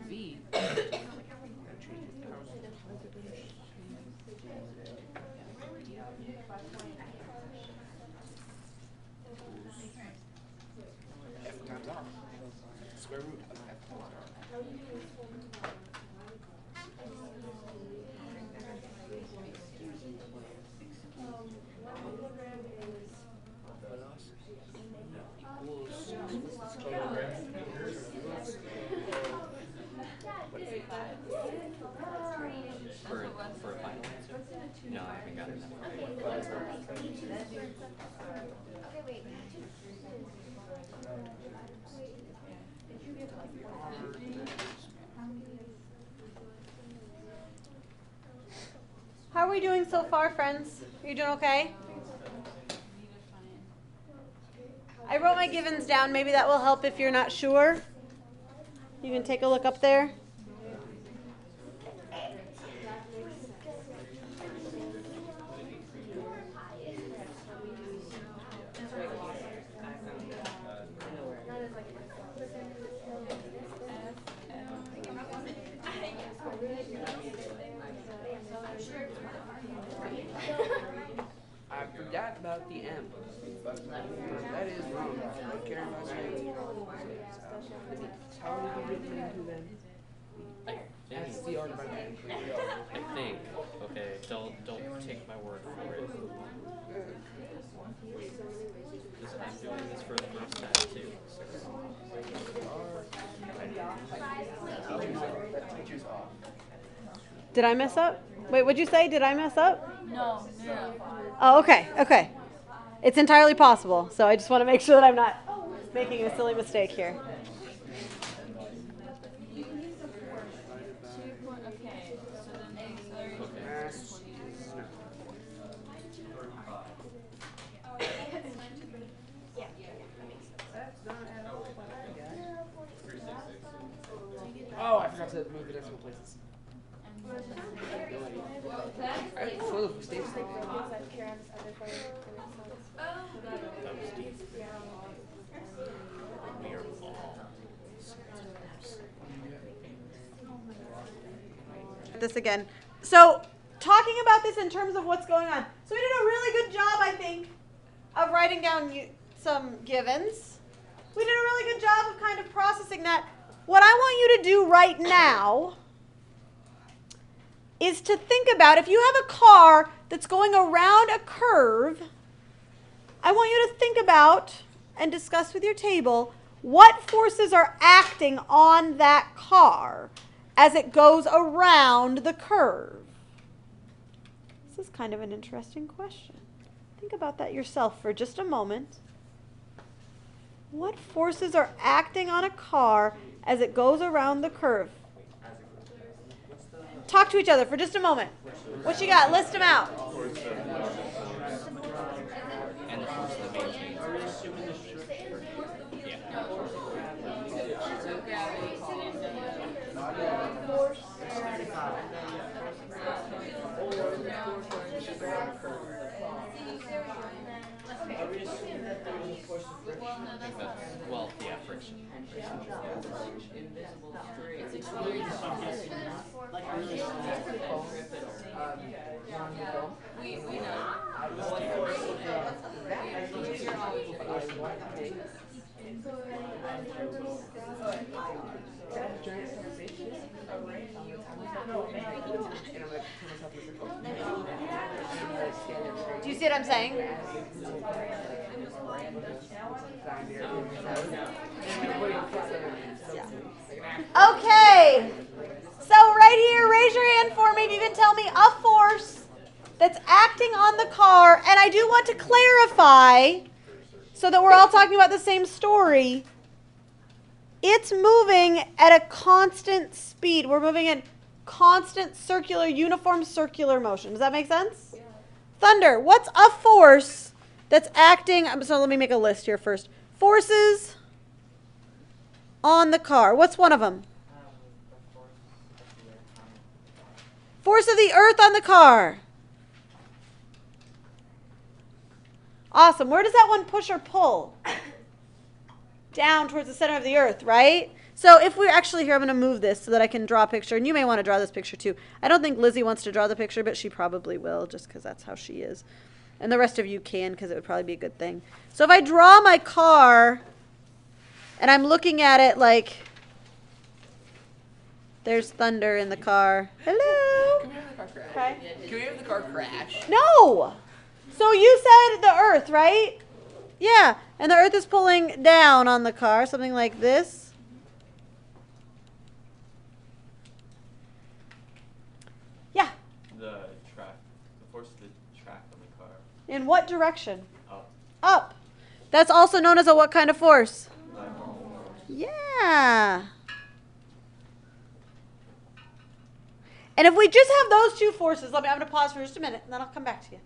V. F times R. Square root of F times R. For a final answer? No, I haven't gotten that far. How are we doing so far, friends? Are you doing okay? I wrote my givens down. Maybe that will help if you're not sure. You can take a look up there. I forgot about the M. That is wrong. I care about it. How did you get into them? That's the art about that. I think. Okay, don't take my word for it. Because I'm doing this for the first time too. Teacher's off. Did I mess up? Wait, what'd you say? Did I mess up? No. Oh, okay. It's entirely possible. So I just want to make sure that I'm not making a silly mistake here. Okay, so then Oh, I forgot to move the decimal places. I have full of mistakes. That was deep. We are all This again. So talking about this in terms of what's going on. So we did a really good job, I think, of writing down some givens. We did a really good job of kind of processing that. What I want you to do right now is to think about, if you have a car that's going around a curve, I want you to think about and discuss with your table what forces are acting on that car as it goes around the curve. This is kind of an interesting question. Think about that yourself for just a moment. What forces are acting on a car as it goes around the curve? Talk to each other for just a moment. What you got? List them out. and the force that maintains friction. we know. Do you see what I'm saying? Okay. So right here, raise your hand for me if you can tell me a force that's acting on the car. And I do want to clarify so that we're all talking about the same story. It's moving at a constant speed. We're moving in constant circular, uniform circular motion. Does that make sense? Yeah. Thunder, what's a force that's acting? So let me make a list here first. Forces on the car. What's one of them? Force of the earth on the car. Awesome. Where does that one push or pull? Down towards the center of the earth, right? So if we're actually here, I'm going to move this so that I can draw a picture. And you may want to draw this picture too. I don't think Lizzie wants to draw the picture, but she probably will just because that's how she is. And the rest of you can because it would probably be a good thing. So if I draw my car and I'm looking at it like there's thunder in the car. Hello? Can we have the car crash? Okay. Can we have the car crash? No. So you said the earth, right? Yeah. And the earth is pulling down on the car, something like this. Yeah. The force of the track on the car. In what direction? Up. Up. That's also known as a what kind of force? Yeah. And if we just have those two forces, I'm going to pause for just a minute, and then I'll come back to you.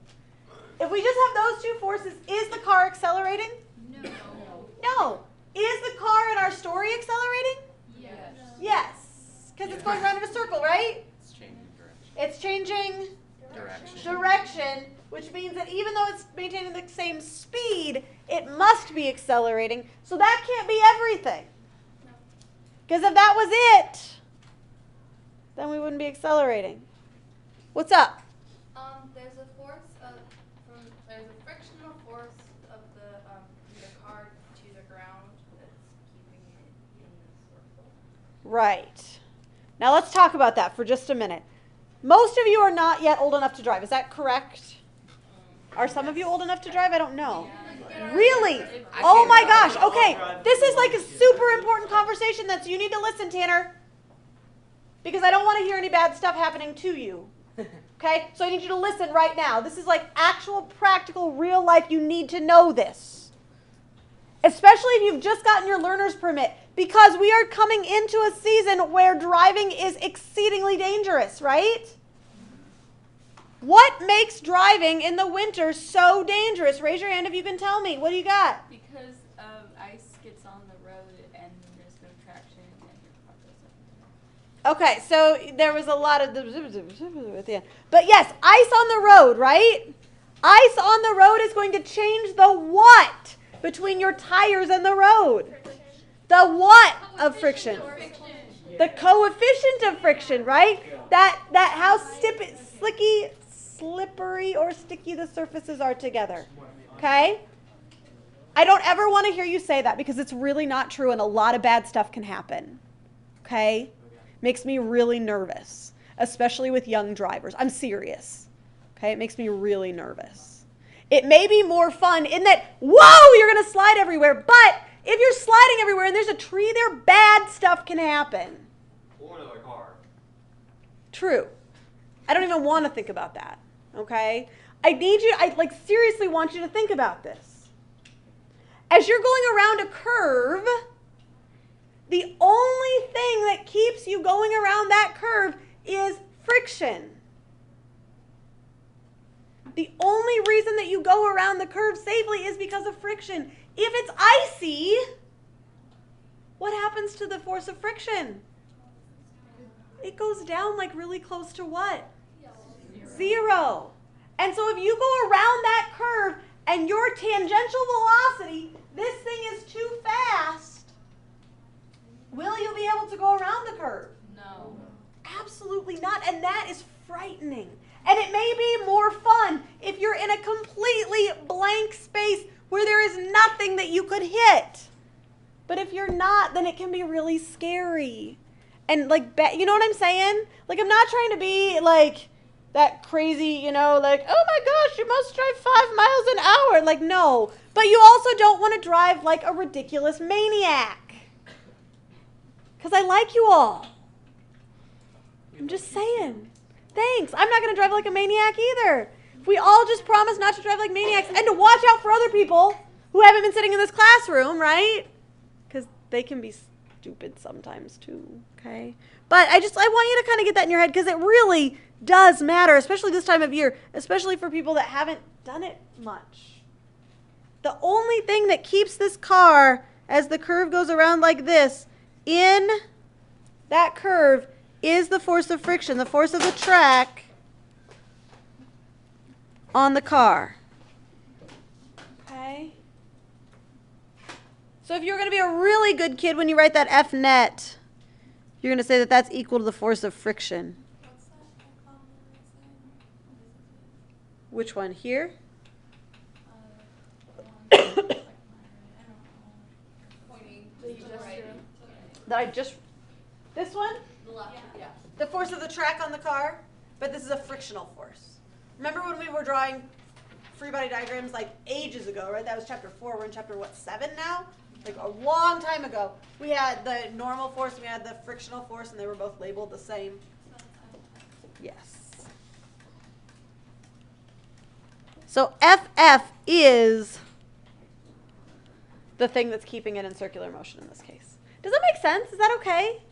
If we just have those two forces, is the car accelerating? No. No. Is the car in our story accelerating? Yes. Yes. Because it's going around in a circle, right? It's changing direction. It's changing direction, which means that even though it's maintaining the same speed, it must be accelerating. So that can't be everything. Because if that was it, then we wouldn't be accelerating. What's up? There's a there's a frictional force of the car to the ground that's keeping it in the circle. Right. Now let's talk about that for just a minute. Most of you are not yet old enough to drive. Is that correct? Are some of you old enough to drive? I don't know. Really? Oh my gosh. Okay. This is like a super important conversation that you need to listen, Tanner. Because I don't want to hear any bad stuff happening to you. Okay? So I need you to listen right now. This is like actual, practical, real life. You need to know this. Especially if you've just gotten your learner's permit. Because we are coming into a season where driving is exceedingly dangerous, right? What makes driving in the winter so dangerous? Raise your hand if you can tell me. What do you got? Because ice gets on the road and there's no traction and your car goes up. Okay, so there was a lot of at the end. But yes, ice on the road, right? Ice on the road is going to change the what between your tires and the road? The what of friction? The coefficient of friction, right? That how slippery or sticky the surfaces are together. Okay? I don't ever want to hear you say that because it's really not true and a lot of bad stuff can happen. Okay? Makes me really nervous, especially with young drivers. I'm serious. Okay? It makes me really nervous. It may be more fun in that, whoa, you're going to slide everywhere, but if you're sliding everywhere and there's a tree there, bad stuff can happen. Or the car. True. I don't even want to think about that. Okay? I seriously want you to think about this. As you're going around a curve, the only thing that keeps you going around that curve is friction. The only reason that you go around the curve safely is because of friction. If it's icy, what happens to the force of friction? It goes down like really close to what? Zero. And so if you go around that curve and your tangential velocity, this thing is too fast, will you be able to go around the curve? No. Absolutely not. And that is frightening. And it may be more fun if you're in a completely blank space where there is nothing that you could hit. But if you're not, then it can be really scary. And you know what I'm saying? Like, I'm not trying to be like that crazy, oh my gosh, you must drive 5 miles an hour. Like, no. But you also don't want to drive like a ridiculous maniac. Because I like you all. I'm just saying. Thanks. I'm not going to drive like a maniac either. If we all just promise not to drive like maniacs and to watch out for other people who haven't been sitting in this classroom, right? Because they can be stupid sometimes too, okay? But I want you to kind of get that in your head because it really does matter, especially this time of year, especially for people that haven't done it much. The only thing that keeps this car, as the curve goes around like this, in that curve is the force of friction, the force of the track on the car. Okay? So if you're going to be a really good kid when you write that F net, you're going to say that that's equal to the force of friction. What's that column saying? Which one? Here? Pointing to the right. That I just... This one? The left. Yeah. The force of the track on the car, but this is a frictional force. Remember when we were drawing free body diagrams like ages ago, right? That was chapter 4. We're in chapter, 7 now? Like a long time ago. We had the normal force and we had the frictional force, and they were both labeled the same. Yes. So FF is the thing that's keeping it in circular motion in this case. Does that make sense? Is that okay?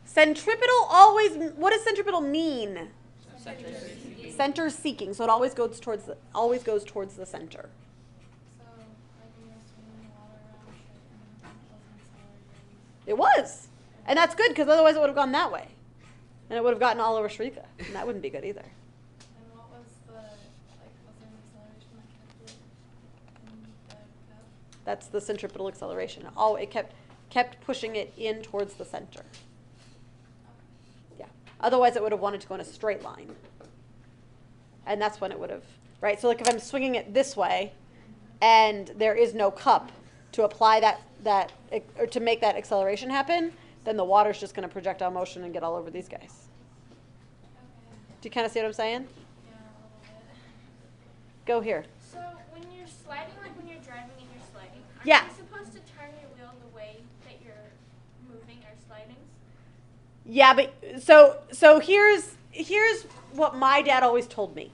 Centripetal always, what does centripetal mean? Center seeking. So it always goes towards the center. So, like when you're swinging the water around straight and accelerating. It was. And that's good, because otherwise it would have gone that way. And it would have gotten all over Shrika. And that wouldn't be good either. And what was the, was there an acceleration that kept it in the cup? That's the centripetal acceleration. Oh, it kept pushing it in towards the center. Yeah. Otherwise it would have wanted to go in a straight line. And that's when it would have, right? So like if I'm swinging it this way and there is no cup to apply that or to make that acceleration happen, then the water's just going to projectile motion and get all over these guys. Okay. Do you kind of see what I'm saying? Yeah, a little bit. Go here. So when you're sliding, like when you're driving and you're sliding, are Yeah. you supposed to turn your wheel the way that you're moving or sliding? Yeah, but so here's what my dad always told me.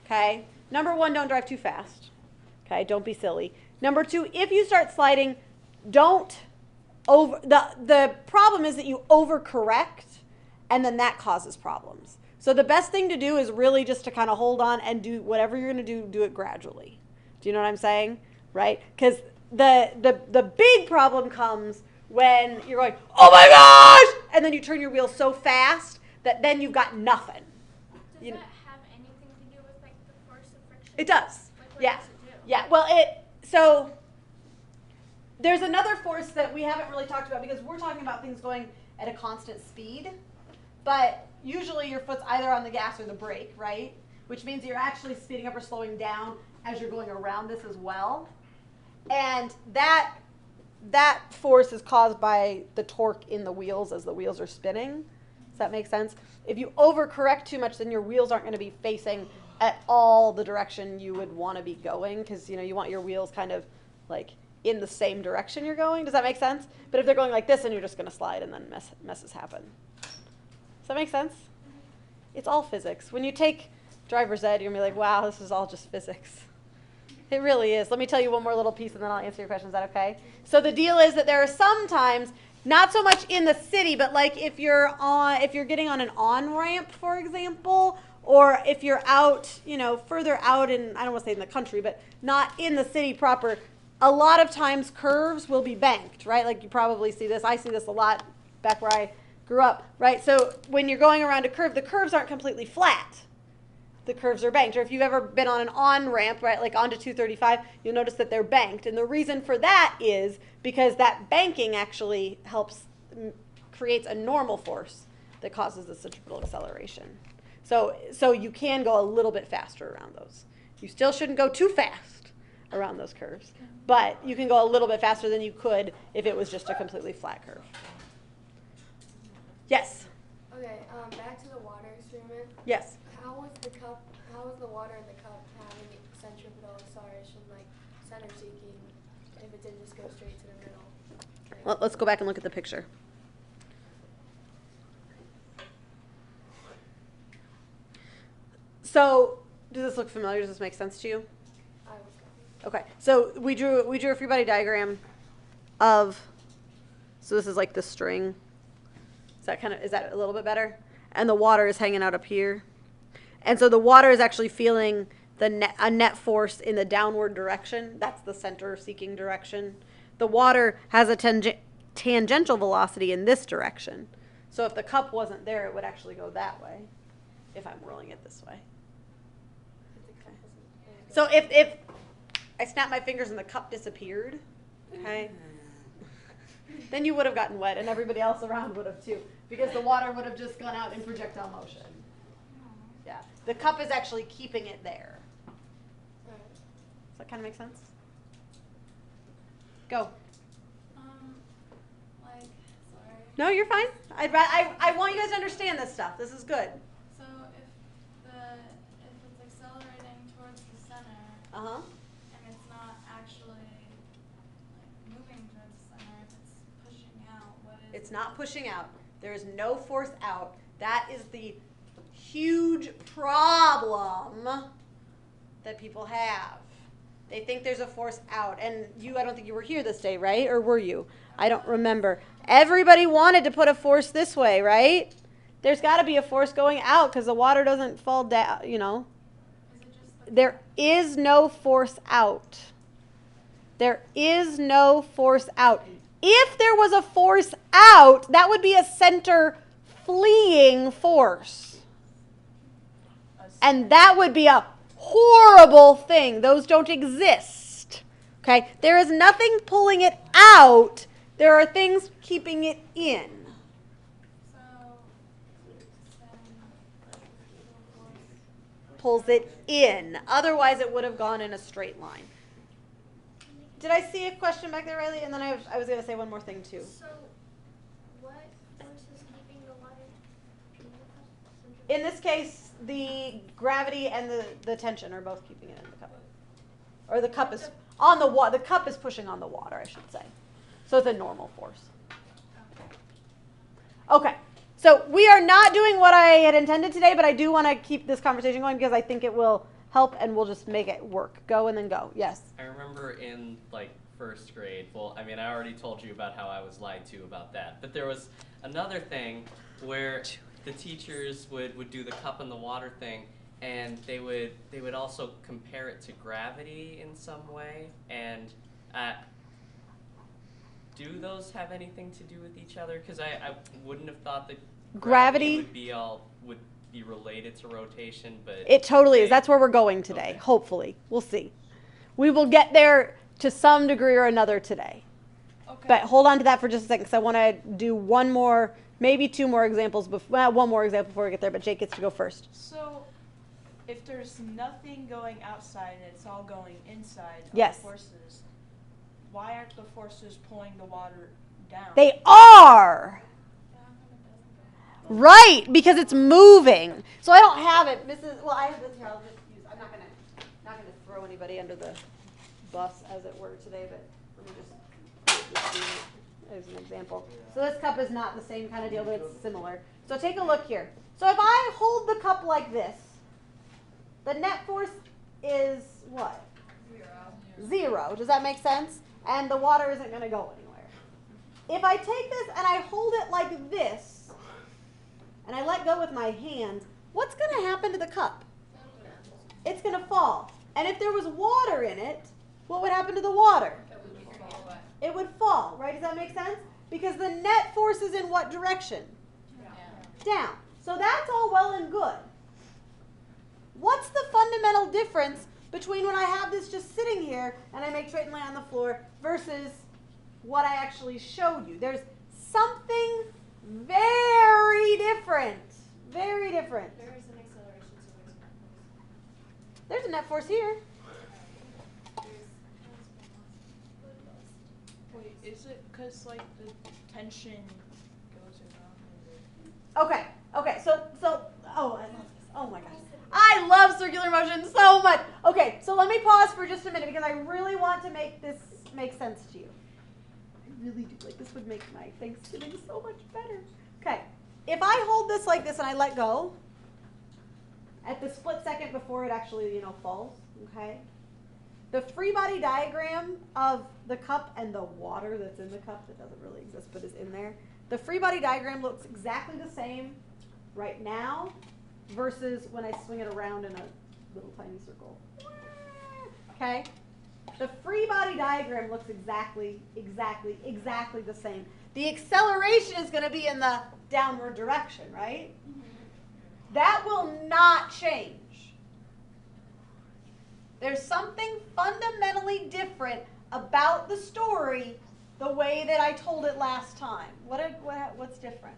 Okay? Number 1, don't drive too fast. Okay? Don't be silly. Number 2, if you start sliding, don't the problem is that you overcorrect, and then that causes problems. So the best thing to do is really just to kind of hold on and do whatever you're going to do it gradually. Do you know what I'm saying? Right? Because the big problem comes when you're going, oh my gosh! And then you turn your wheel so fast that then you've got nothing. Does that have anything to do with like the force of friction? It does. Like what Yeah. does it do? Yeah. Well, so there's another force that we haven't really talked about because we're talking about things going at a constant speed. But usually your foot's either on the gas or the brake, right? Which means you're actually speeding up or slowing down as you're going around this as well. And that force is caused by the torque in the wheels as the wheels are spinning. Does that make sense? If you overcorrect too much, then your wheels aren't going to be facing at all the direction you would want to be going, because you want your wheels kind of like in the same direction you're going. Does that make sense? But if they're going like this, then you're just going to slide and then messes happen. Does that make sense? It's all physics. When you take driver's ed, you're going to be like, wow, this is all just physics. It really is. Let me tell you one more little piece and then I'll answer your question. Is that okay? So the deal is that there are some times, not so much in the city, but like if you're getting on an on-ramp, for example, or if you're out, further out in, I don't want to say in the country, but not in the city proper, a lot of times curves will be banked, right? Like you probably see this. I see this a lot back where I grew up, right? So when you're going around a curve, the curves aren't completely flat. The curves are banked. Or if you've ever been on an on-ramp, right, like onto 235, you'll notice that they're banked. And the reason for that is because that banking actually creates a normal force that causes the centripetal acceleration. So you can go a little bit faster around those. You still shouldn't go too fast around those curves, but you can go a little bit faster than you could if it was just a completely flat curve. Yes? Okay, back to the water experiment. Yes. How was the water in the cup having centripetal acceleration, like center seeking, if it didn't just go straight to the middle? Well, let's go back and look at the picture. So, does this look familiar? Does this make sense to you? I was Okay, so we drew a free body diagram of, so this is like the string. Is that a little bit better? And the water is hanging out up here. And so the water is actually feeling a net force in the downward direction. That's the center seeking direction. The water has a tangential velocity in this direction. So if the cup wasn't there, it would actually go that way if I'm rolling it this way. If the cup wasn't there. So if I snapped my fingers and the cup disappeared, okay, then you would have gotten wet and everybody else around would have too, because the water would have just gone out in projectile motion. Yeah, the cup is actually keeping it there. Does that kind of make sense? Go. Sorry. No, you're fine. I want you guys to understand this stuff. This is good. So if it's accelerating towards the center, Uh-huh. and it's not actually like moving towards the center, if it's pushing out, what is It's not pushing out. There is no force out. That is the huge problem that people have. They think there's a force out. And I don't think you were here this day, right? Or were you? I don't remember. Everybody wanted to put a force this way, right? There's got to be a force going out because the water doesn't fall down, you know. Is it just There is no force out. There is no force out. If there was a force out, that would be a center fleeing force. And that would be a horrible thing. Those don't exist. Okay? There is nothing pulling it out. There are things keeping it in. so Pulls it in. Otherwise, it would have gone in a straight line. Did I see a question back there, Riley? And then I was going to say one more thing, too. So, what force is keeping the water in the cup? In this case, the gravity and the tension are both keeping it in the cup. Or the cup is on the water. The cup is pushing on the water, I should say. So it's a normal force. Okay. So we are not doing what I had intended today, but I do want to keep this conversation going because I think it will help and we'll just make it work. Go and then go. Yes. I remember in like first grade, well, I mean, I already told you about how I was lied to about that, but there was another thing where the teachers would do the cup and the water thing, and they would also compare it to gravity in some way, and do those have anything to do with each other? Because I wouldn't have thought that Gravity would be related to rotation, but it totally is. That's where we're going today. Okay. Hopefully. We'll see. We will get there to some degree or another today. Okay. But hold on to that for just a second because I want to do one more, maybe two more examples, one more example before we get there, but Jake gets to go first. So, if there's nothing going outside and it's all going inside of Yes. the forces, why aren't the forces pulling the water down? They are! Right, because it's moving. So I don't have it. I have this here. I'll just use. I'm not gonna throw anybody under the bus, as it were, today. But let me just do it as an example. So this cup is not the same kind of deal, but it's similar. So take a look here. So if I hold the cup like this, the net force is what? 0. Does that make sense? And the water isn't going to go anywhere. If I take this and I hold it like this, and I let go with my hand, what's going to happen to the cup? It's going to fall. And if there was water in it, what would happen to the water? It would fall, right? Does that make sense? Because the net force is in what direction? Down. So that's all well and good. What's the fundamental difference between when I have this just sitting here and I make straight and lay on the floor versus what I actually showed you? There's something very different. Very different. There is an acceleration, so There's a net force here. Wait, is it because like the tension goes around? Okay, so, oh, I love this. Oh my gosh. I love circular motion so much. Okay, so let me pause for just a minute because I really want to make this make sense to you. I really do. Like, this would make my Thanksgiving so much better. Okay, if I hold this like this and I let go, at the split second before it actually, falls, okay? The free body diagram of the cup and the water that's in the cup that doesn't really exist but is in there, the free body diagram looks exactly the same right now versus when I swing it around in a little tiny circle. Okay? The free body diagram looks exactly the same. The acceleration is going to be in the downward direction, right? That will not change. There's something fundamentally different about the story the way that I told it last time. What's different?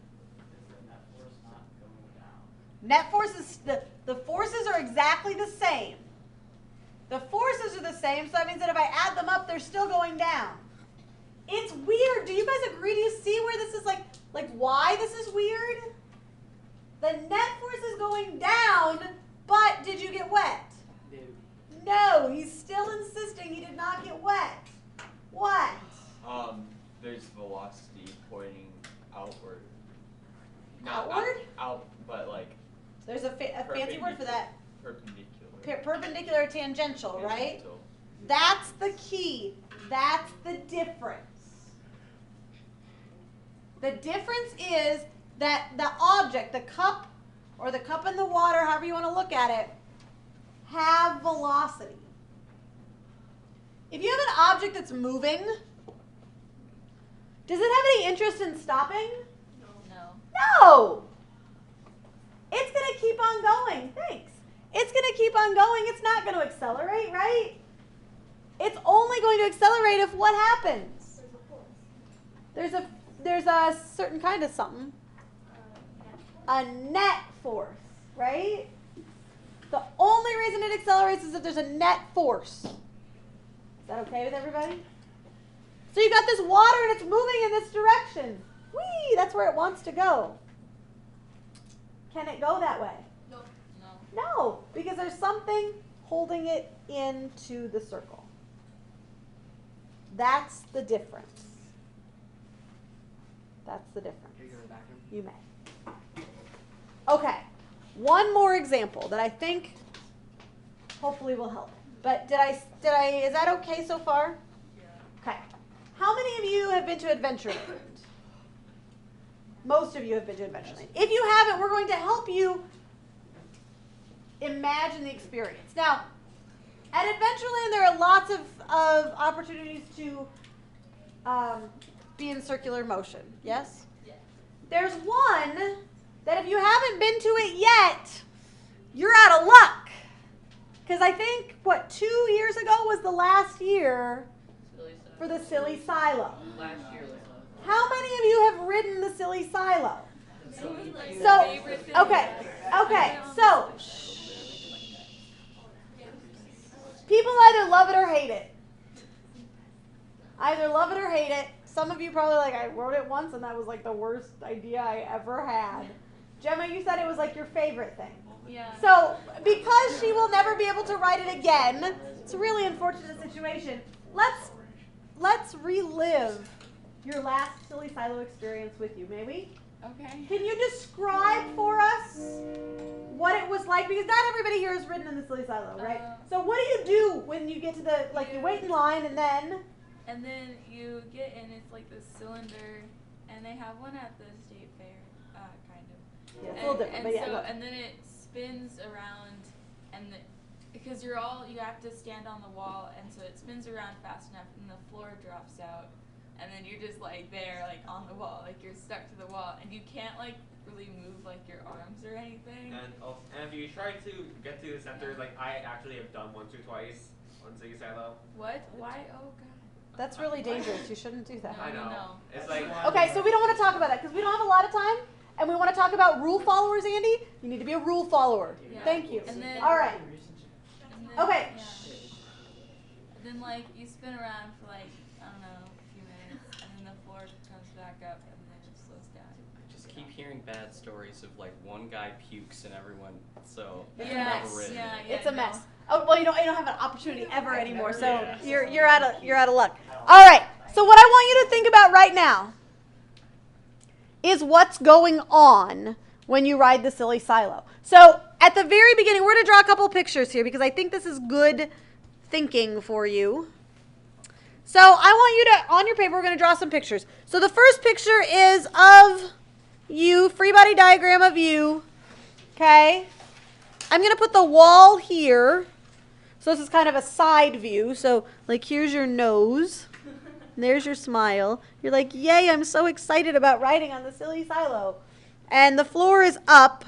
Net force is the forces are exactly the same. The forces are the same, so that means that if I add them up, they're still going down. It's weird. Do you guys agree? Do you see where this is like why this is weird? The net force is going down, but did you get wet? No, he's still insisting he did not get wet. What? There's velocity pointing outward. Outward? Out, but like. There's a fancy word for that. Perpendicular. Perpendicular or tangential, right? Tangential. That's the key. That's the difference. The difference is that the object, the cup, or the cup in the water, however you want to look at it, have velocity. If you have an object that's moving, does it have any interest in stopping? No. No! It's going to keep on going. Thanks. It's going to keep on going. It's not going to accelerate, right? It's only going to accelerate if what happens? There's a certain kind of something. A net force, right? The only reason it accelerates is if there's a net force. Is that okay with everybody? So you got this water and it's moving in this direction. Whee! That's where it wants to go. Can it go that way? No. No, because there's something holding it into the circle. That's the difference. That's the difference. Can you go to the bathroom? You may. Okay, one more example that I think hopefully will help. But is that okay so far? Yeah. Okay. How many of you have been to Adventureland? Most of you have been to Adventureland. If you haven't, we're going to help you imagine the experience. Now, at Adventureland, there are lots of opportunities to be in circular motion. Yes? Yes. There's one that if you haven't been to it yet, you're out of luck. Because I think, 2 years ago was the last year for the Silly Silo. Last year was How many of you have ridden the Silly Silo? So, Okay, so people either love it or hate it. Either love it or hate it. Some of you probably I rode it once and that was the worst idea I ever had. Gemma, you said it was your favorite thing. yeah. So because she will never be able to ride it again, it's a really unfortunate situation. Let's relive your last Silly Silo experience with you, may we? Okay. Can you describe for us what it was like? Because not everybody here has ridden in the Silly Silo, right? So what do you do when you get to the, you wait in line and then? And then you get in, it's this cylinder, and they have one at the state fair, kind of. Yeah, it's a little different, but yeah, go. And then it spins around, because you have to stand on the wall, and so it spins around fast enough, and the floor drops out, and then you're just there, on the wall, you're stuck to the wall, and you can't really move your arms or anything. And if you try to get to the center, I actually have done once or twice on Silly Silo. What? Why? Oh god. That's really dangerous. You shouldn't do that. I know. No. It's Okay, so we don't want to talk about that because we don't have a lot of time, and we want to talk about rule followers, Andy. You need to be a rule follower. Yeah. Thank you. And then, All right. and then, Okay. Yeah. And then you spin around for I don't know, a few minutes, and then the floor comes back up, and then it slows down. I just keep hearing bad stories of one guy pukes and everyone, so It's I've a never mess. ridden Yeah, it. yeah, It's a no. mess. Oh well, you don't have an opportunity ever anymore, so Yeah. you're out of luck. All right. So what I want you to think about right now is what's going on when you ride the Silly Silo. So at the very beginning, we're going to draw a couple pictures here because I think this is good thinking for you. So I want you to, on your paper, we're going to draw some pictures. So the first picture is of you, free body diagram of you, okay? I'm going to put the wall here. So this is kind of a side view. So here's your nose. And there's your smile. You're yay, I'm so excited about riding on the Silly Silo. And the floor is up.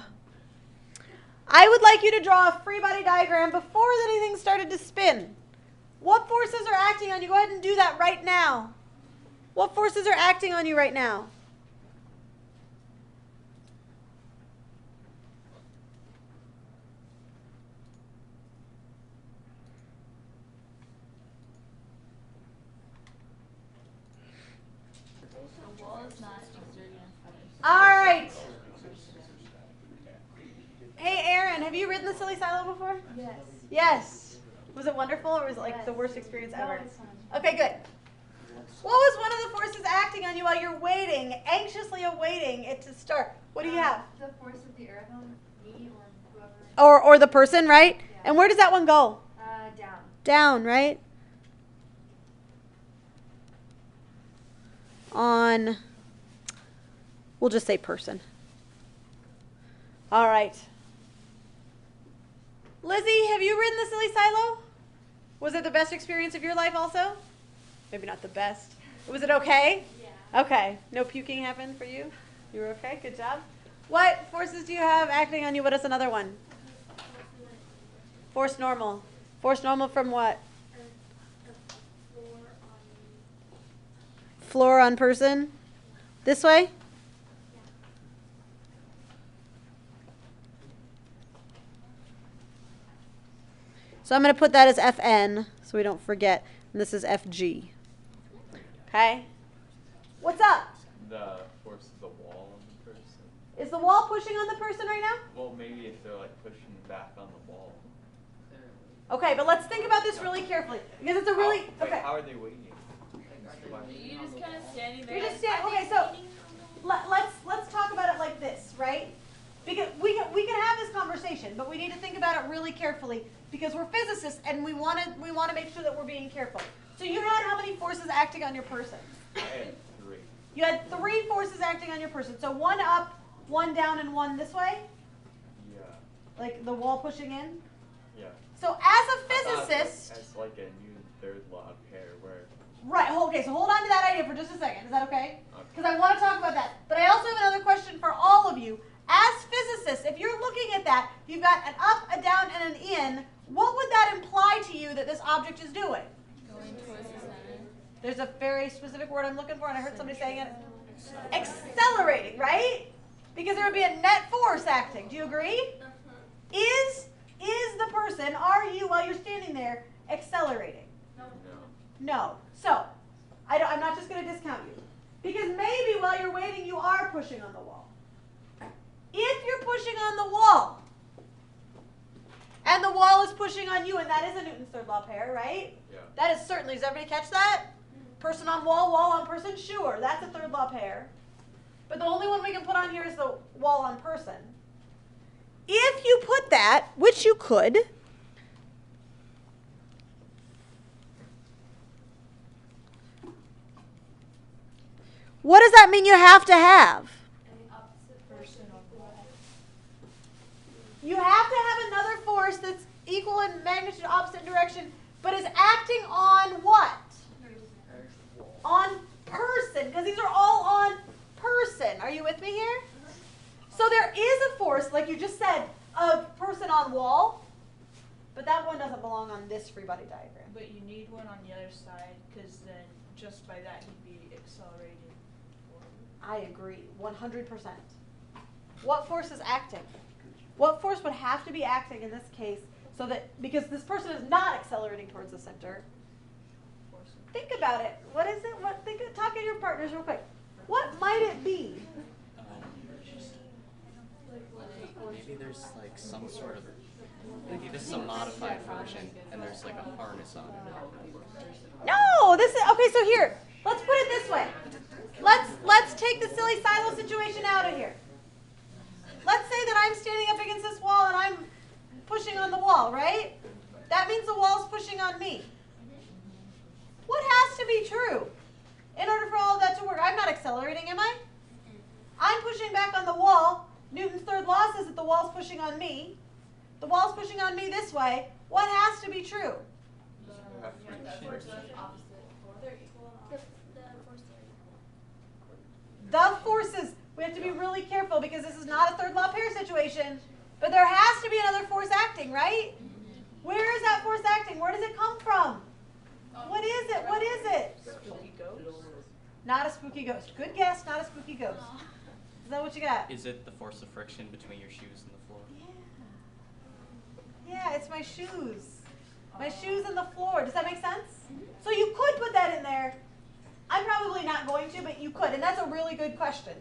I would like you to draw a free body diagram before anything started to spin. What forces are acting on you? Go ahead and do that right now. What forces are acting on you right now? The wall is not exerting force. All right. Hey, Aaron, have you ridden the silly silo before? Yes. Yes. Was it wonderful or was it like the worst experience No, ever? it's fine. Okay, good. What was one of the forces acting on you while you're waiting, anxiously awaiting it to start? What do you have? The force of the earth on me or whoever. Or the person, right? Yeah. And where does that one go? Down. Down, right? On, we'll just say person. All right. Lizzie, have you ridden the silly silo? Was it the best experience of your life also? Maybe not the best. Was it okay? Yeah. Okay. No puking happened for you? You were okay? Good job. What forces do you have acting on you? What is another one? Force normal. Force normal from what? Floor on person? This way? So I'm going to put that as FN so we don't forget. And this is FG. Okay? What's up? The force of the wall on the person. Is the wall pushing on the person right now? Well, maybe if they're like pushing back on the wall. Okay, but let's think about this really carefully. Because it's a really... Okay. How are they waiting? You just kind of standing there. You're just standing... Okay, so let's talk about it like this, right? Because we can have this conversation, but we need to think about it really carefully because we're physicists and we want to make sure that we're being careful. So you had how many forces acting on your person? I had 3. You had 3 forces acting on your person. So 1 up, 1 down, and 1 this way? Yeah. Like the wall pushing in? Yeah. So as a I thought physicist... As like a new third law pair where... Right, okay, so hold on to that idea for just a second. Is that okay? Okay. Because I want to talk about that. But I also have another question for all of you. As physicists, if you're looking at that, you've got an up, a down, and an in, what would that imply to you that this object is doing? Going towards the center. There's a very specific word I'm looking for, and I heard somebody saying it. Accelerating, right? Because there would be a net force acting. Do you agree? Is the person, are you, while you're standing there, accelerating? No. No. So, I'm not just going to discount you. Because maybe while you're waiting, you are pushing on the wall. If you're pushing on the wall, and the wall is pushing on you, and that is a Newton's third law pair, right? Yeah. That is certainly, does everybody catch that? Person on wall, wall on person, sure, that's a third law pair. But the only one we can put on here is the wall on person. If you put that, which you could, what does that mean you have to have? You have to have another force that's equal in magnitude, opposite direction, but is acting on what? On person, because these are all on person. Are you with me here? So there is a force, like you just said, of person on wall, but that one doesn't belong on this free body diagram. But you need one on the other side, because then just by that he'd be accelerated forward. I agree, 100%. What force is acting? What force would have to be acting in this case so that, because this person is not accelerating towards the center? Think about it. What is it? Talk to your partners real quick. What might it be? Maybe there's like some sort of, maybe this is a modified version and there's like a harness on it. No, this is, okay, so here, let's put it this way. Let's take the silly silo situation out of here. Let's say that I'm standing up against this wall and I'm pushing on the wall, right? That means the wall's pushing on me. What has to be true in order for all of that to work? I'm not accelerating, am I? I'm pushing back on the wall. Newton's third law says that the wall's pushing on me. The wall's pushing on me this way. What has to be true? The forces. We have to be really careful because this is not a third law pair situation. But there has to be another force acting, right? Where is that force acting? Where does it come from? What is it? What is it? Spooky ghost. Not a spooky ghost. Good guess, not a spooky ghost. Is that what you got? Is it the force of friction between your shoes and the floor? Yeah, it's my shoes. My shoes and the floor. Does that make sense? So you could put that in there. I'm probably not going to, but you could. And that's a really good question.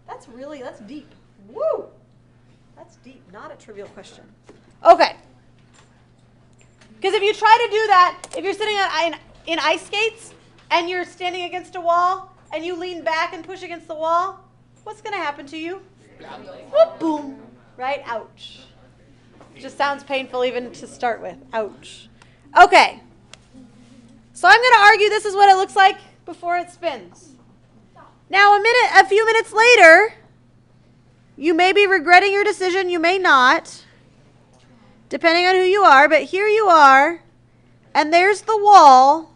That's deep. Woo! That's deep, not a trivial question. Okay. Because if you try to do that, if you're sitting in ice skates and you're standing against a wall and you lean back and push against the wall, what's going to happen to you? Whoop, boom. Right? Ouch. Just sounds painful even to start with. Ouch. Okay. So I'm going to argue this is what it looks like before it spins. Now a few minutes later, you may be regretting your decision, you may not, depending on who you are, but here you are, and there's the wall,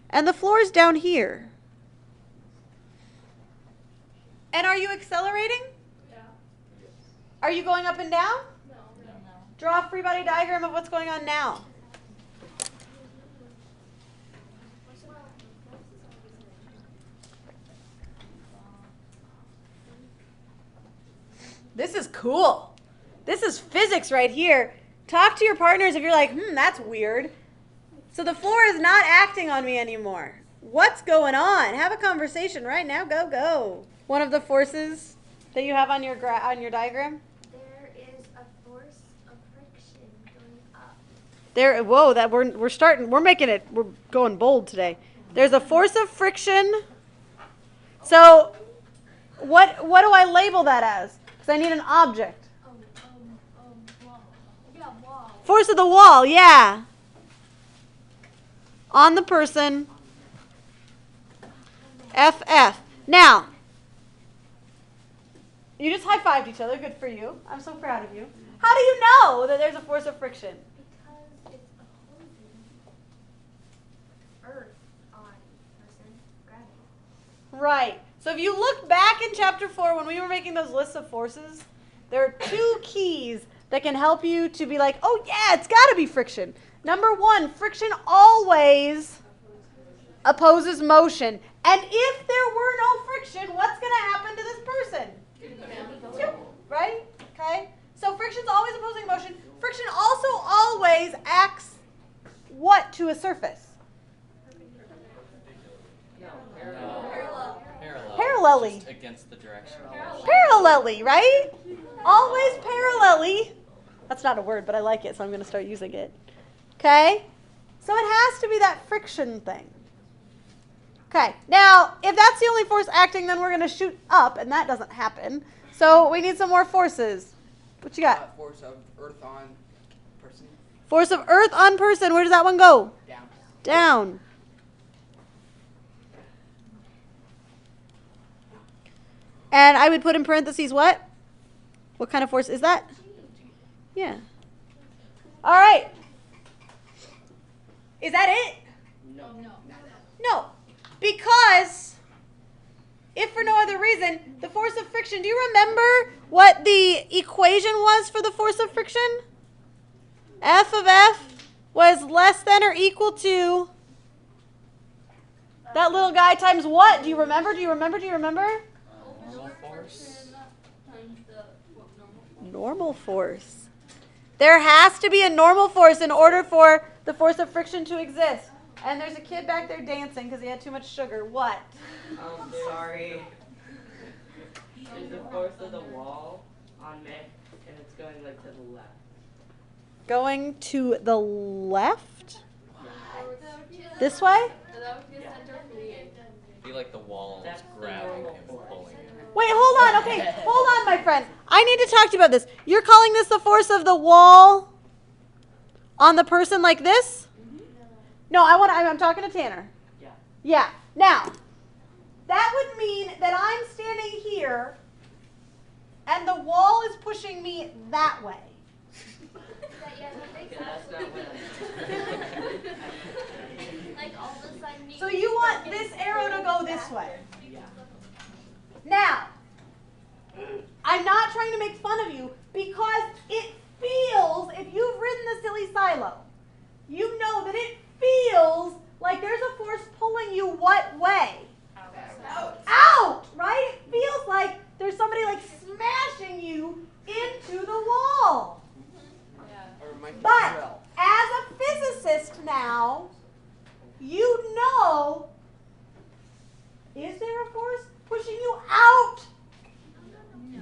and the floor's down here. And are you accelerating? Yeah. Are you going up and down? No. Draw a free body diagram of what's going on now. This is cool. This is physics right here. Talk to your partners if you're like, that's weird. So the floor is not acting on me anymore. What's going on? Have a conversation right now. Go, go. One of the forces that you have on your diagram? There is a force of friction going up. We're going bold today. There's a force of friction. So what do I label that as? Because I need an object. Wall. Yeah, wall. Force of the wall, yeah. On the person. FF. Now, you just high-fived each other. Good for you. I'm so proud of you. How do you know that there's a force of friction? Because it's opposing Earth on person gravity. Right. So if you look back in chapter 4 when we were making those lists of forces, there are two keys that can help you to be like, oh yeah, it's got to be friction. Number 1, friction always opposes motion. And if there were no friction, what's going to happen to this person? Right? Okay? So friction's always opposing motion. Friction also always acts what to a surface? Parallelly. Just against the direction. Parallelly, right? Always parallelly. That's not a word, but I like it, so I'm going to start using it. Okay? So it has to be that friction thing. Okay, now, if that's the only force acting, then we're going to shoot up, and that doesn't happen. So we need some more forces. What you got? Force of earth on person. Force of earth on person. Where does that one go? Down. Down. And I would put in parentheses what? What kind of force is that? Yeah. All right. Is that it? No. Because, if for no other reason, the force of friction, do you remember what the equation was for the force of friction? F of F was less than or equal to that little guy times what? Do you remember? Normal force. Normal force. There has to be a normal force in order for the force of friction to exist. And there's a kid back there dancing because he had too much sugar. What? Sorry. There's the force of the wall on me, and it's going like to the left. Going to the left? This way? Be like the wall is grabbing him and pulling him. Wait, hold on. Okay, hold on, my friend. I need to talk to you about this. You're calling this the force of the wall on the person like this? No, I'm talking to Tanner. Yeah. Yeah. Now, that would mean that I'm standing here and the wall is pushing me that way. That's not what Like all of a sudden. So you want this arrow to go this way. Yeah. Now, I'm not trying to make fun of you because it feels, if you've ridden the silly silo, you know that it feels like there's a force pulling you what way? Out, right? It feels like there's somebody like smashing you into the wall. But as a physicist now, you know, is there a force pushing you out?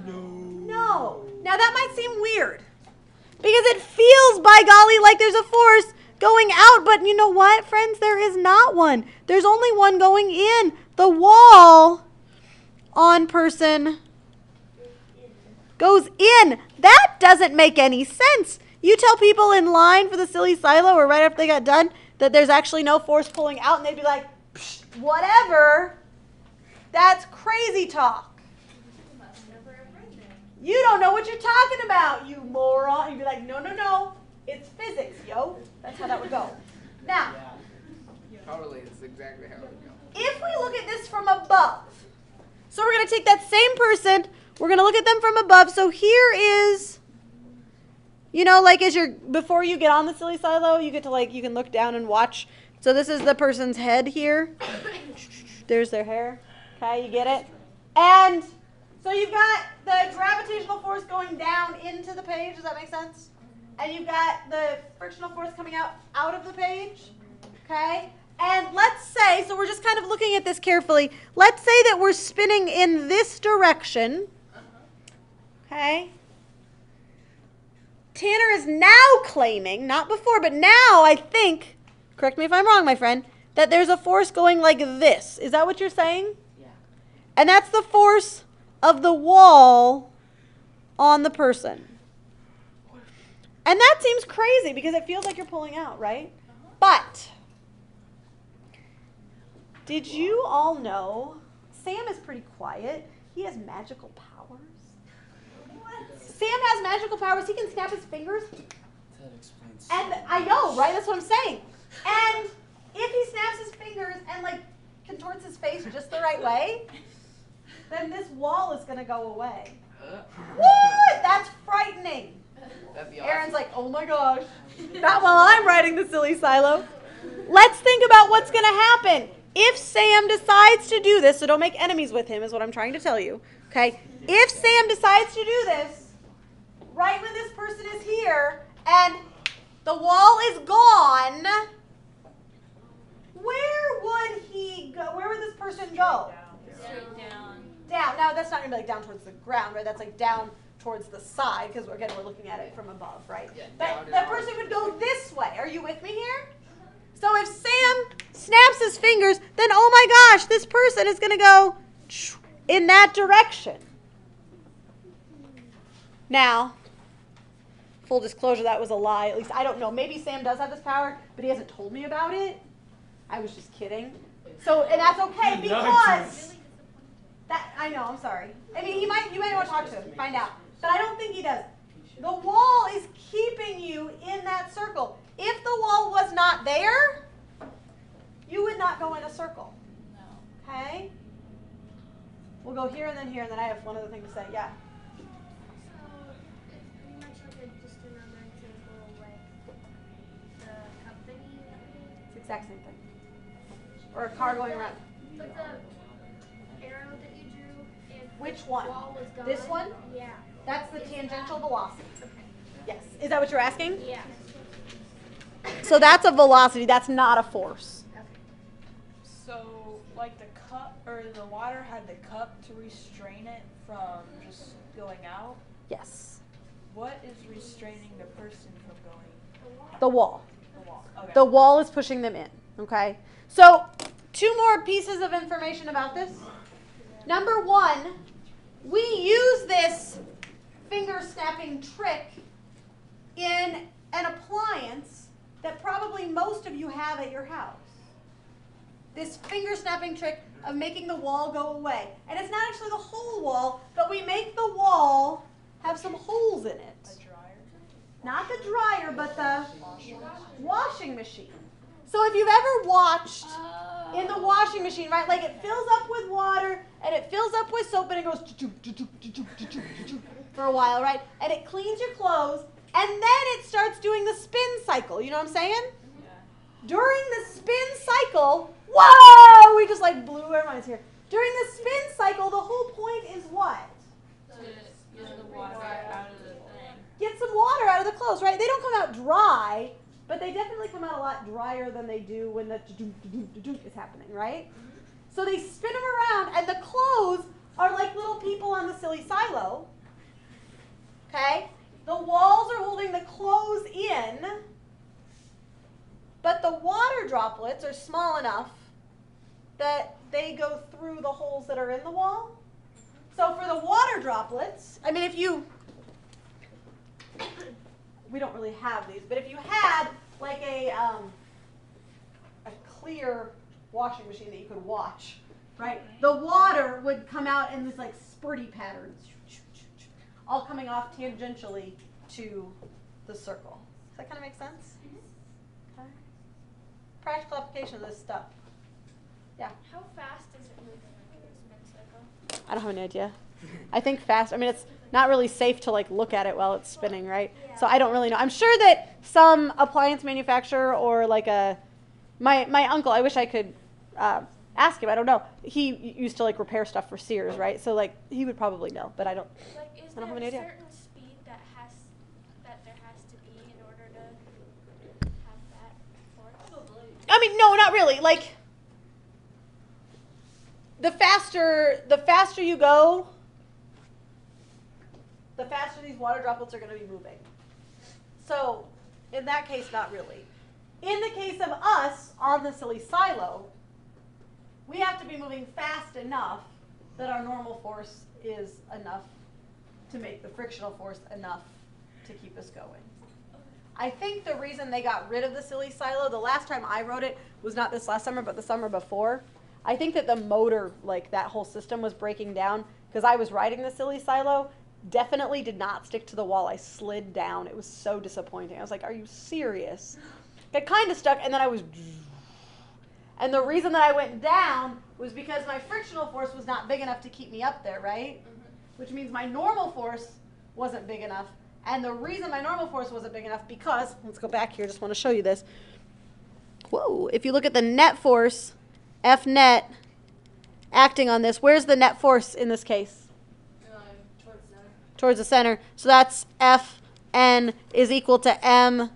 No. Now that might seem weird because it feels, by golly, like there's a force going out, but you know what, friends? There is not one. There's only one going in. The wall on person goes in. That doesn't make any sense. You tell people in line for the silly silo or right after they got done that there's actually no force pulling out, and they'd be like, whatever. That's crazy talk. You don't know what you're talking about, you moron. You'd be like, no. It's physics, yo. That's how that would go. Now, Totally, it's exactly how it would go. if we look at this from above, so we're going to take that same person, we're going to look at them from above. So here is, you know, like before you get on the silly silo, you get to you can look down and watch. So this is the person's head here. There's their hair. Okay, you get it? And so you've got the gravitational force going down into the page. Does that make sense? And you've got the frictional force coming out of the page. Okay? And let's say, so we're just kind of looking at this carefully. Let's say that we're spinning in this direction. Okay? Tanner is now claiming, not before, but now I think, correct me if I'm wrong, my friend, that there's a force going like this. Is that what you're saying? Yeah. And that's the force of the wall on the person. And that seems crazy because it feels like you're pulling out, right? But did you all know Sam is pretty quiet? He has magical powers. Sam has magical powers. He can snap his fingers. That explains. And I know, right? That's what I'm saying. And if he snaps his fingers and contorts his face just the right way, then this wall is going to go away. What? That's frightening. That'd be awesome. Aaron's like, oh my gosh. Not while I'm riding the silly silo. Let's think about what's going to happen. If Sam decides to do this, so don't make enemies with him is what I'm trying to tell you. Okay? If Sam decides to do this, right when this person is here, and the wall is gone, where would he go? Where would this person go? Straight down. Down. Now, that's not going to be down towards the ground, right? That's down towards the side, because, again, we're looking at it from above, right? Yeah, But that person would go this way. Are you with me here? So if Sam snaps his fingers, then, oh my gosh, this person is going to go in that direction. Now, full disclosure, that was a lie. At least I don't know. Maybe Sam does have this power, but he hasn't told me about it. I was just kidding. So, and that's okay because that I know. I'm sorry. I mean, you might want to talk to him, find out. But I don't think he does. The wall is keeping you in that circle. If the wall was not there, you would not go in a circle. No. Okay? We'll go here, and then I have one other thing to say. Yeah. So it's pretty much just another example the company. It's the exact same thing. Or a car going around. But the arrow that you drew and Which one? wall was gone. This one? Yeah. That's the tangential velocity. Yes. Is that what you're asking? Yeah. So that's a velocity. That's not a force. So, the cup or the water had the cup to restrain it from just going out. Yes. What is restraining the person from going? The wall. The wall. Okay. The wall is pushing them in. Okay. So 2 more pieces of information about this. Number 1, we use this finger snapping trick in an appliance that probably most of you have at your house. This finger snapping trick of making the wall go away. And it's not actually the whole wall, but we make the wall have some holes in it. A dryer? Not the dryer, but the washing machine. So if you've ever watched in the washing machine, right? Like it fills up with water and it fills up with soap and it goes for a while, right? And it cleans your clothes and then it starts doing the spin cycle. You know what I'm saying? Yeah. During the spin cycle, whoa, we just like blew our minds here. During the spin cycle, the whole point is what? To get the water out of the thing. Get some water out of the clothes, right? They don't come out dry, but they definitely come out a lot drier than they do when the is happening, right? So they spin them around, and the clothes are like little people on the silly silo. Okay? The walls are holding the clothes in, but the water droplets are small enough that they go through the holes that are in the wall. So for the water droplets, I mean, if you, we don't really have these, but if you had like a clear washing machine that you could watch, right? The water would come out in this like spurty patterns, all coming off tangentially to the circle. Does that kind of make sense? Okay. Practical application of this stuff. Yeah. How fast does it move in a spin cycle? I don't have any idea. I think fast. I mean, it's not really safe to like look at it while it's spinning, right? Yeah. So I don't really know. I'm sure that some appliance manufacturer or like my uncle. I wish I could ask him. I don't know. He used to like repair stuff for Sears, right? So like he would probably know, but I don't. Like, is I don't there have a any idea. certain speed that there has to be in order to have that force? I mean, no, not really. Like the faster you go, the faster these water droplets are going to be moving. So in that case, not really. In the case of us on the silly silo, we have to be moving fast enough that our normal force is enough to make the frictional force enough to keep us going. I think the reason they got rid of the silly silo, the last time I wrote it was not this last summer, but the summer before. I think that the motor, like that whole system was breaking down because I was riding the silly silo, definitely did not stick to the wall. I slid down. It was so disappointing. I was like, are you serious? Got kind of stuck, and then I was... And the reason that I went down was because my frictional force was not big enough to keep me up there, right? Which means my normal force wasn't big enough. And the reason my normal force wasn't big enough because, let's go back here, just want to show you this. Whoa, if you look at the net force, F net, acting on this, where's the net force in this case? Towards the center. Towards the center. So that's Fn is equal to m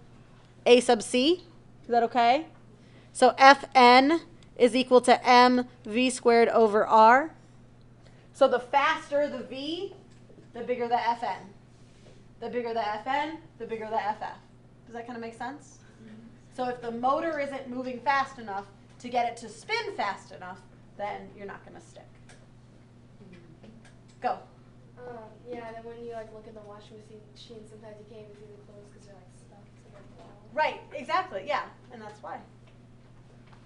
a sub c. Is that okay? So Fn is equal to mv squared over r. So the faster the v, the bigger the Fn. The bigger the Fn, the bigger the Ff. Does that kind of make sense? So if the motor isn't moving fast enough to get it to spin fast enough, then you're not going to stick. Go. Yeah, and then when you like look at the washing machine, sometimes you can't even see the clothes because they're like stuck to the wall. Right, exactly, yeah, and that's why.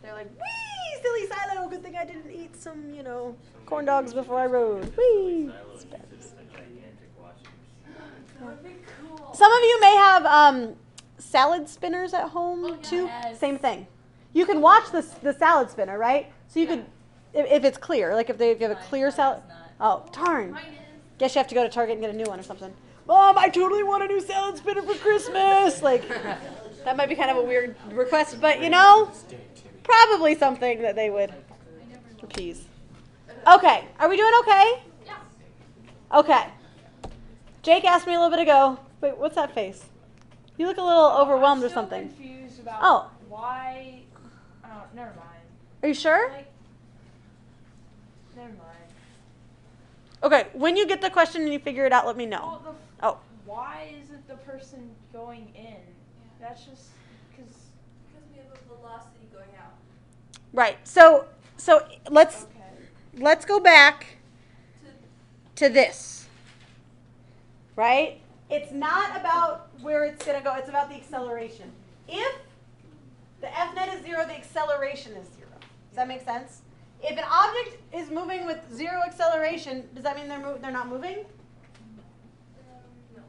They're like, wee, silly silo, good thing I didn't eat some, corn dogs before I rode. Wee. That would be cool. Some of you may have salad spinners at home too. Yes. Same thing. You can watch the salad spinner, right? So you could, if it's clear, like if you have a clear salad. Oh, darn. Mine is. Guess you have to go to Target and get a new one or something. Mom, I totally want a new salad spinner for Christmas. Like, that might be kind of a weird request, but probably something that they would appease. Okay, are we doing okay? Yeah. Okay. Jake asked me a little bit ago. Wait, what's that face? You look a little overwhelmed or something. I'm still confused about Oh. why. Never mind. Are you sure? Never mind. Okay, when you get the question and you figure it out, let me know. Well, why isn't the person going in? That's just because we have a velocity going out. Right. So let's go back to this. Right? It's not about where it's going to go. It's about the acceleration. If the F net is 0, the acceleration is 0. Does that make sense? If an object is moving with 0 acceleration, does that mean they're not moving? No.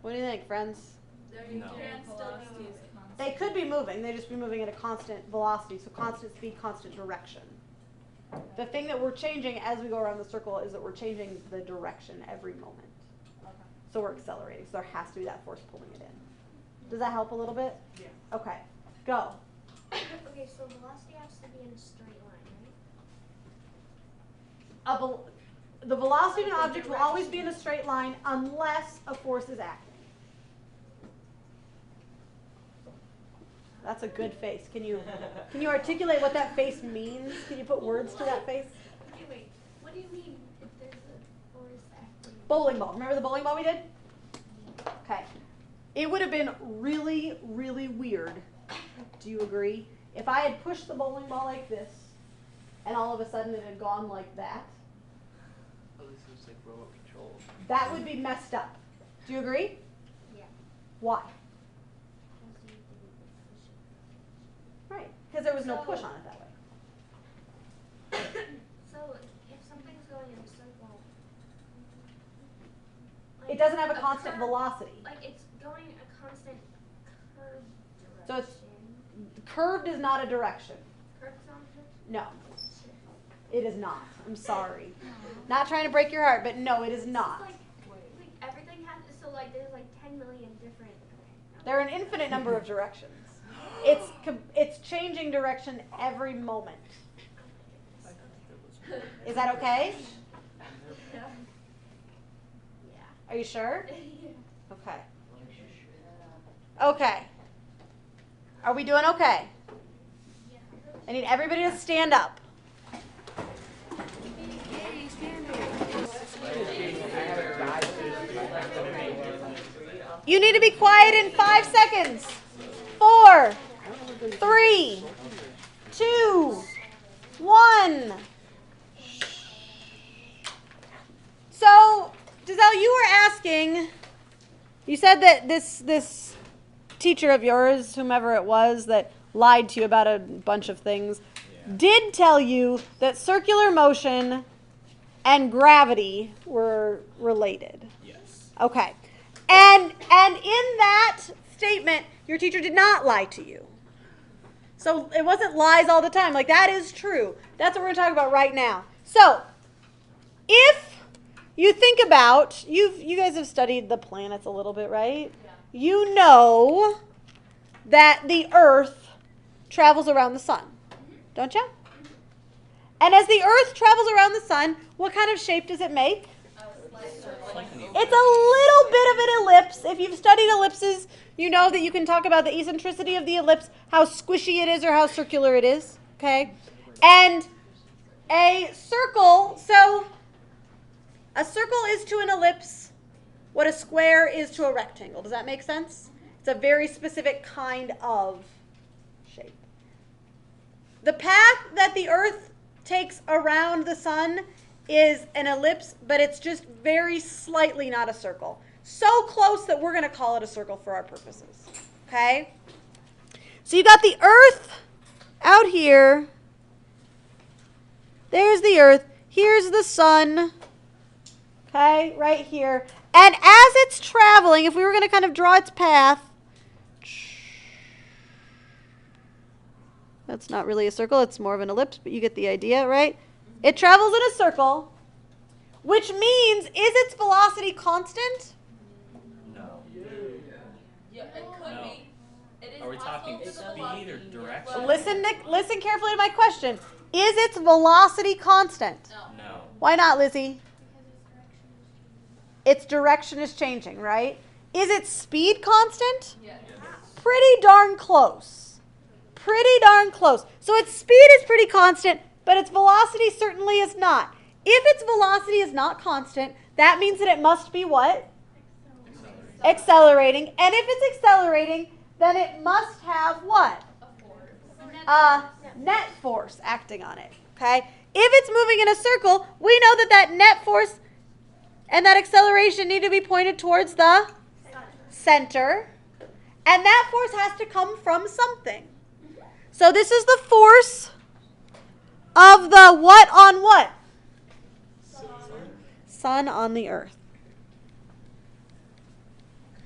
What do you think, friends? They're No. still Velocity moving. is constant. They could be moving. They'd just be moving at a constant velocity, so constant speed, constant direction. The thing that we're changing as we go around the circle is that we're changing the direction every moment. So we're accelerating. So there has to be that force pulling it in. Does that help a little bit? Yeah. Okay. Go. Okay, so velocity has to be in a straight line, right? The velocity of an object will always be in a straight line unless a force is acting. That's a good face. Can you articulate what that face means? Can you put words to that face? Okay, wait. What do you mean if there's a force acting? Bowling ball. Remember the bowling ball we did? Okay. It would have been really, really weird. Do you agree? If I had pushed the bowling ball like this, and all of a sudden it had gone like that, Oh, this is like remote control. that would be messed up. Do you agree? Yeah. Why? Because you didn't push it. Right. Because there was no push on it that way. So if something's going in a circle, It doesn't have a a constant curve- velocity. Like it's going a constant curve direction. So it's curved is not a direction. Curve's not a direction? No. It is not. I'm sorry. Not trying to break your heart, but no, it is not. Like everything has, so like there's like 10 million different. There are an infinite number of directions. It's changing direction every moment. Is that okay? Yeah. Are you sure? Yeah. Okay. Okay. Are we doing okay? I need everybody to stand up. You need to be quiet in 5 seconds. 4, 3, 2, 1. So, Giselle, you were asking, you said that this teacher of yours, whomever it was, that lied to you about a bunch of things, did tell you that circular motion and gravity were related. Yes. Okay. And in that statement, your teacher did not lie to you. So it wasn't lies all the time. Like, that is true. That's what we're going to talk about right now. So, if you think about, you guys have studied the planets a little bit, right? Yeah. You know that the Earth travels around the sun, don't you? And as the Earth travels around the sun, what kind of shape does it make? It's a little bit of an ellipse. If you've studied ellipses, you know that you can talk about the eccentricity of the ellipse, how squishy it is or how circular it is, okay? And a circle, so a circle is to an ellipse what a square is to a rectangle. Does that make sense? It's a very specific kind of shape. The path that the Earth takes around the sun is an ellipse, but it's just very slightly not a circle. So close that we're going to call it a circle for our purposes. Okay? So you got the Earth out here. There's the Earth. Here's the sun. Okay? Right here. And as it's traveling, if we were going to kind of draw its path, that's not really a circle, it's more of an ellipse, but you get the idea, right? It travels in a circle, which means, is its velocity constant? No. Yeah, it could No. be. It is Are we talking possible for the speed or velocity. direction? Listen carefully to my question. Is its velocity constant? No. Why not, Lizzie? Its direction is changing, right? Is its speed constant? Yes. Pretty darn close. Pretty darn close. So its speed is pretty constant, but its velocity certainly is not. If its velocity is not constant, that means that it must be what? Accelerating. And if it's accelerating, then it must have what? A net force acting on it. Okay? If it's moving in a circle, we know that that net force and that acceleration need to be pointed towards the center. And that force has to come from something. So this is the force of the what on what? Sun on the Earth.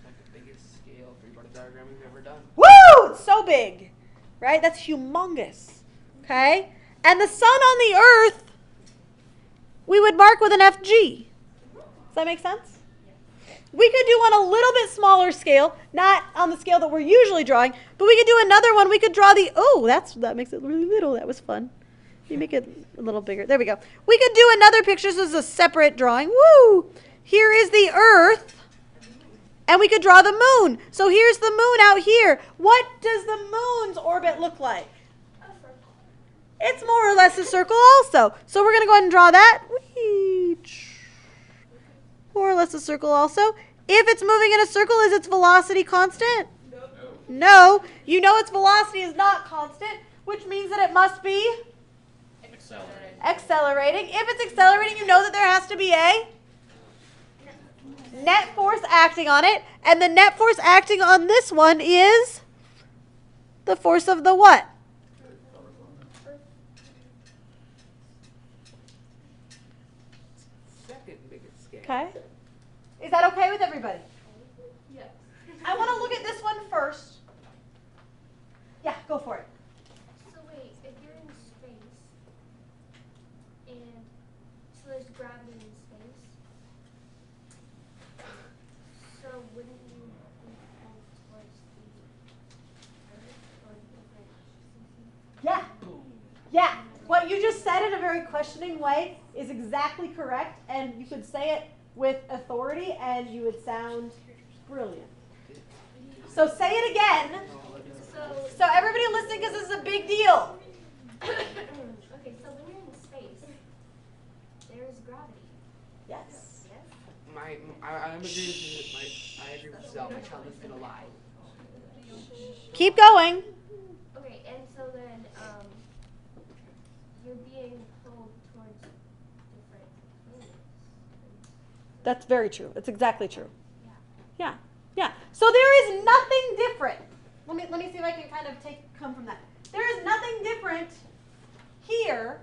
Like the biggest scale three-body diagram we've ever done. Woo! It's so big, right? That's humongous, okay? And the sun on the earth, we would mark with an FG. Does that make sense? We could do on a little bit smaller scale, not on the scale that we're usually drawing, but we could do another one. We could draw that makes it really little. That was fun. You make it a little bigger. There we go. We could do another picture. So this is a separate drawing. Woo! Here is the earth. And we could draw the moon. So here's the moon out here. What does the moon's orbit look like? It's more or less a circle also. So we're going to go ahead and draw that. More or less a circle also. If it's moving in a circle, is its velocity constant? No. You know its velocity is not constant, which means that it must be accelerating. If it's accelerating, you know that there has to be a net force acting on it. And the net force acting on this one is the force of the what? Second biggest scale. Okay. Is that okay with everybody? Yes. I want to look at this one first. Yeah, go for it. So wait, if you're in space, and so there's gravity in space, so wouldn't you be pulled towards the Earth or different? Yeah. Yeah. What you just said in a very questioning way is exactly correct, and you could say it with authority, and you would sound brilliant. So say it again. So everybody listen, because this is a big deal. Okay, so when you're in space, there is gravity. Yes. Yes? I'm agreeing with I agree with Zell. My child is gonna lie. Keep going. Okay, and so then you're being pulled towards different planets. That's very true. It's exactly true. Yeah. Yeah. So there is nothing different. Let me see if I can kind of come from that. There is nothing different here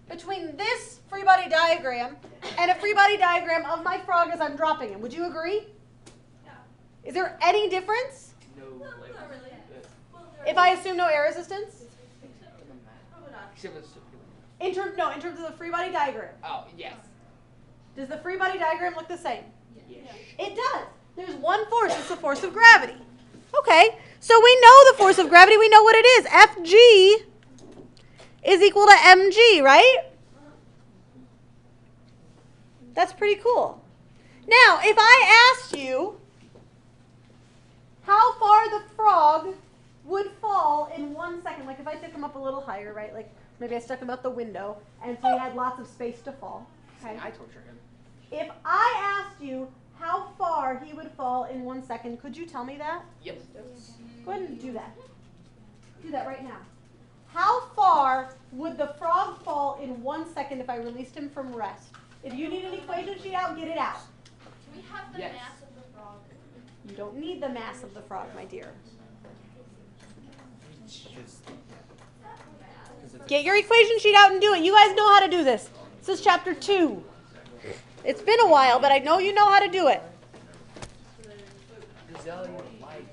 between this free body diagram and a free body diagram of my frog as I'm dropping him. Would you agree? Yeah. Is there any difference? No. Not really. If I assume no air resistance? Probably not. Except it's In terms of the free body diagram. oh yes. Does the free body diagram look the same? Yes. It does. There's one force. It's the force of gravity. Okay. So we know the force of gravity. We know what it is. Fg is equal to mg, right? That's pretty cool. Now, if I asked you how far the frog would fall in 1 second, like if I took him up a little higher, right? Like maybe I stuck him out the window, and so he had lots of space to fall. Okay. I torture him. If I asked you how far he would fall in 1 second, could you tell me that? Yes. Go ahead and do that. Do that right now. How far would the frog fall in 1 second if I released him from rest? If you need an equation sheet out, get it out. Do we have the Yes. mass of the frog? You don't need the mass of the frog, my dear. Get your equation sheet out and do it. You guys know how to do this. This is chapter 2. It's been a while, but I know you know how to do it. Zell, you like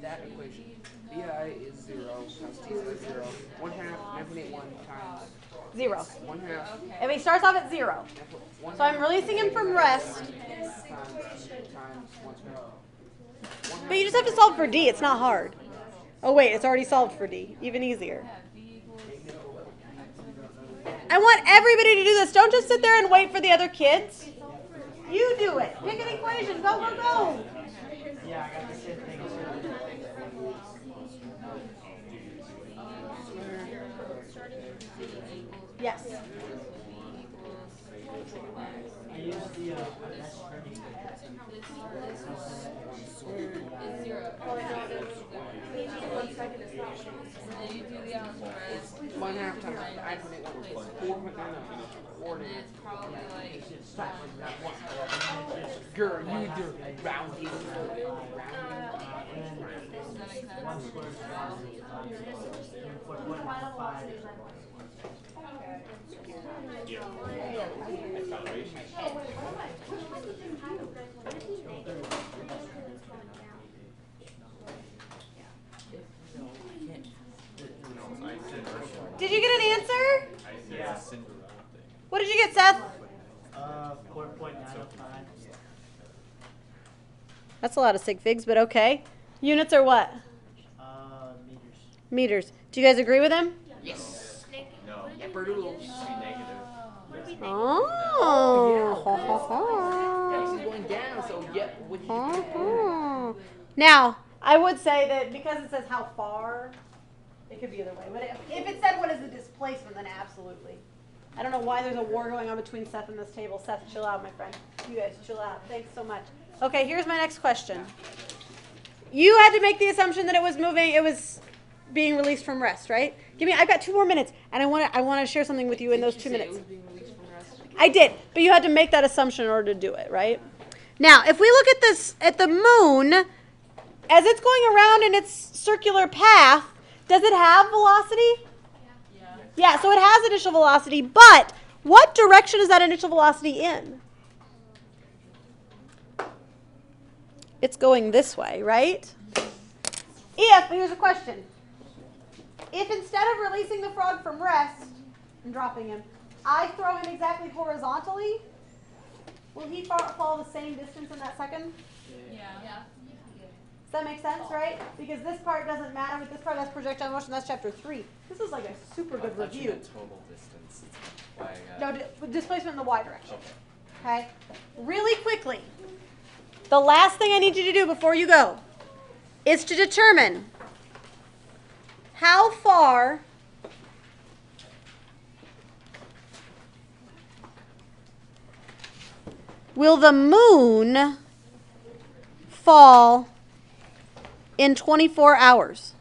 that equation. BI is 0, times T is 0. 1/2, 9.81 times 0. 1/2. And he starts off at 0. So I'm releasing him from rest. Times 1 squared. But you just have to solve for D. It's not hard. Oh, wait. It's already solved for D. Even easier. I want everybody to do this. Don't just sit there and wait for the other kids. You do it. Pick an equation. Go, go, go. Yeah, I got the same thing. Yes. I used the Is 0. second is not what it is. So then you do the algebra. 1.5 times 5.81 4.99. And then it's probably like Girl, you do rounding. Does that make sense? Did you get an answer? Yeah. What did you get, Seth? 4.905. That's a lot of sig figs, but okay. Units are what? Meters. Meters. Do you guys agree with him? Yes. No. Doodles. Negative. Oh. Actually going down, so yeah, what do you Oh. Now, I would say that because it says how far, it could be either way. But if it said what is the displacement, then absolutely. I don't know why there's a war going on between Seth and this table. Seth, chill out, my friend. You guys, chill out. Thanks so much. Okay, here's my next question. You had to make the assumption that it was being released from rest, right? I've got 2 more minutes, and I want to share something with you in those 2 minutes. I did, but you had to make that assumption in order to do it, right? Now, if we look at this, at the moon, as it's going around in its circular path, does it have velocity? Yeah, so it has initial velocity, but what direction is that initial velocity in? It's going this way, right? Here's a question. If instead of releasing the frog from rest and dropping him, I throw him exactly horizontally, will he fall the same distance in that second? Yeah. Does that make sense, right? Because this part doesn't matter, but this part has projectile motion. That's chapter 3. This is like a super good review. Total distance. Why I No, got displacement in the y direction. Okay? Really quickly, the last thing I need you to do before you go is to determine how far will the moon fall in 24 hours?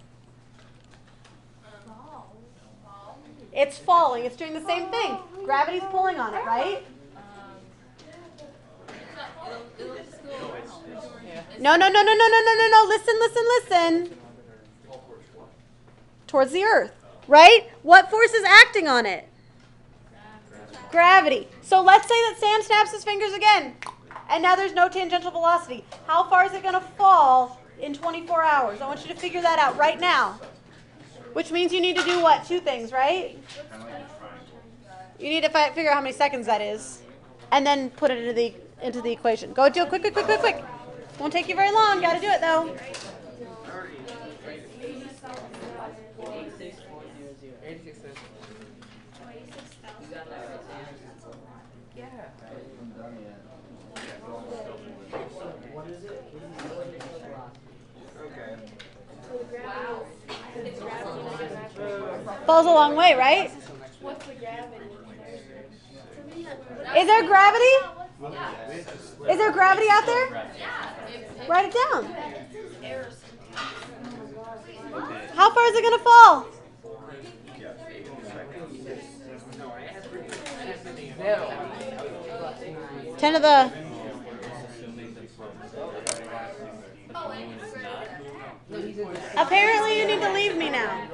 It's falling. It's doing the same thing. Gravity's pulling on it, right? It'll just go around. No. Listen. Towards the earth, right? What force is acting on it? Gravity. So let's say that Sam snaps his fingers again, and now there's no tangential velocity. How far is it going to fall in 24 hours? I want you to figure that out right now. Which means you need to do what? 2 things, right? You need to figure out how many seconds that is, and then put it into the equation. Go do it quick. Won't take you very long. Got to do it though. 86. Falls a long way, right? What's the gravity? Is there gravity? Is there gravity out there? Write it down. How far is it going to fall? 10 to the... Apparently you need to leave me now.